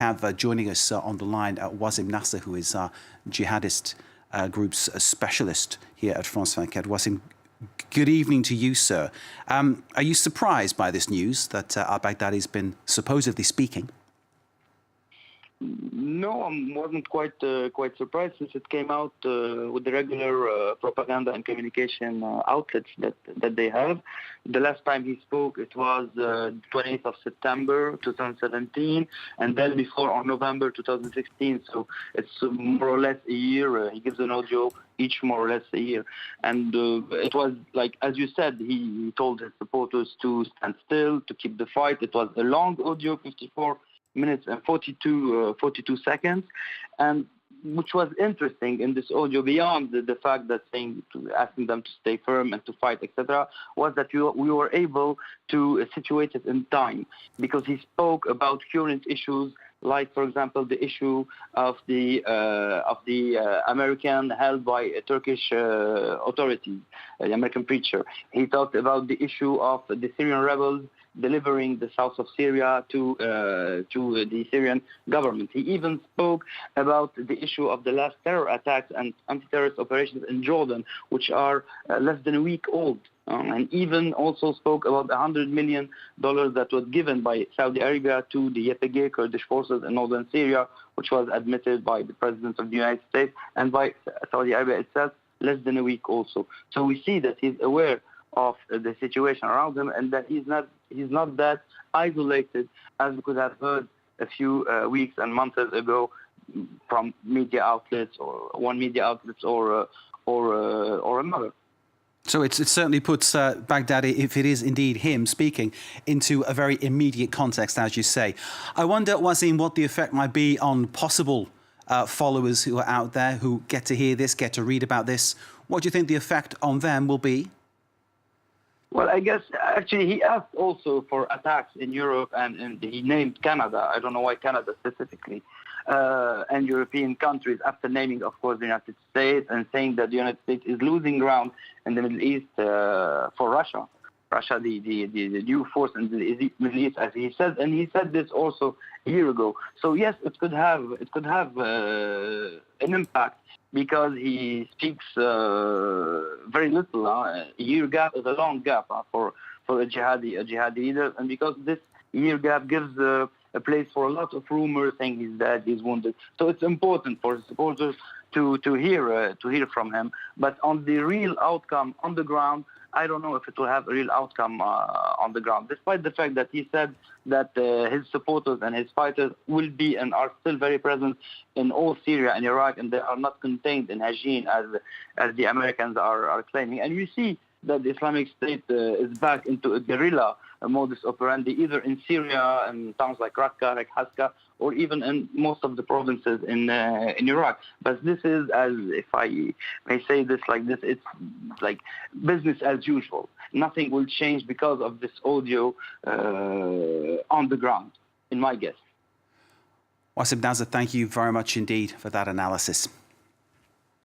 have joining us on the line Wasim Nasser, who is our jihadist group's specialist here at France 24. Wasim, good evening to you, sir. Are you surprised by this news that al-Baghdadi has been supposedly speaking? No, I wasn't quite surprised, since it came out with the regular propaganda and communication outlets that they have. The last time he spoke, it was 20th of September 2017, and then before on November 2016. So it's more or less a year. He gives an audio each more or less a year. And it was like, as you said, he told his supporters to stand still, to keep the fight. It was a long audio, 54 minutes and 42 seconds, and which was interesting in this audio, beyond the fact that asking them to stay firm and to fight, etc., was that we were able to situate it in time, because he spoke about current issues, like, for example, the issue of the American held by Turkish authorities, the American preacher. He talked about the issue of the Syrian rebels delivering the south of Syria to the Syrian government. He even spoke about the issue of the last terror attacks and anti-terrorist operations in Jordan, which are less than a week old. And even also spoke about $100 million that was given by Saudi Arabia to the YPG Kurdish forces in northern Syria, which was admitted by the President of the United States and by Saudi Arabia itself less than a week also. So we see that he's aware of the situation around him, and that he's not that isolated as we could have heard a few weeks and months ago from media outlets, or one media outlets, or another. So it certainly puts Baghdadi, if it is indeed him speaking, into a very immediate context, as you say. I wonder, Wasim, what the effect might be on possible followers who are out there who get to hear this, get to read about this. What do you think the effect on them will be? Well, I guess actually he asked also for attacks in Europe, and he named Canada. I don't know why Canada specifically, and European countries, after naming, of course, the United States, and saying that the United States is losing ground in the Middle East for Russia. Russia, the new force in the Middle East, as he said, and he said this also a year ago. So yes, it could have an impact, because he speaks very little. A year gap is a long gap for a jihadi leader, and because this year gap gives a place for a lot of rumors saying he's dead, he's wounded. So it's important for his supporters to hear from him. But on the real outcome on the ground, I don't know if it will have a real outcome on the ground, despite the fact that he said that his supporters and his fighters will be and are still very present in all Syria and Iraq, and they are not contained in Hajin as the Americans are claiming. And we see that the Islamic State is back into a guerrilla modus operandi, either in Syria and towns like Raqqa, like Haska, or even in most of the provinces in Iraq. But this is, as if I may say this like this, it's like business as usual. Nothing will change because of this audio on the ground, in my guess. Wasim Nasser, thank you very much indeed for that analysis.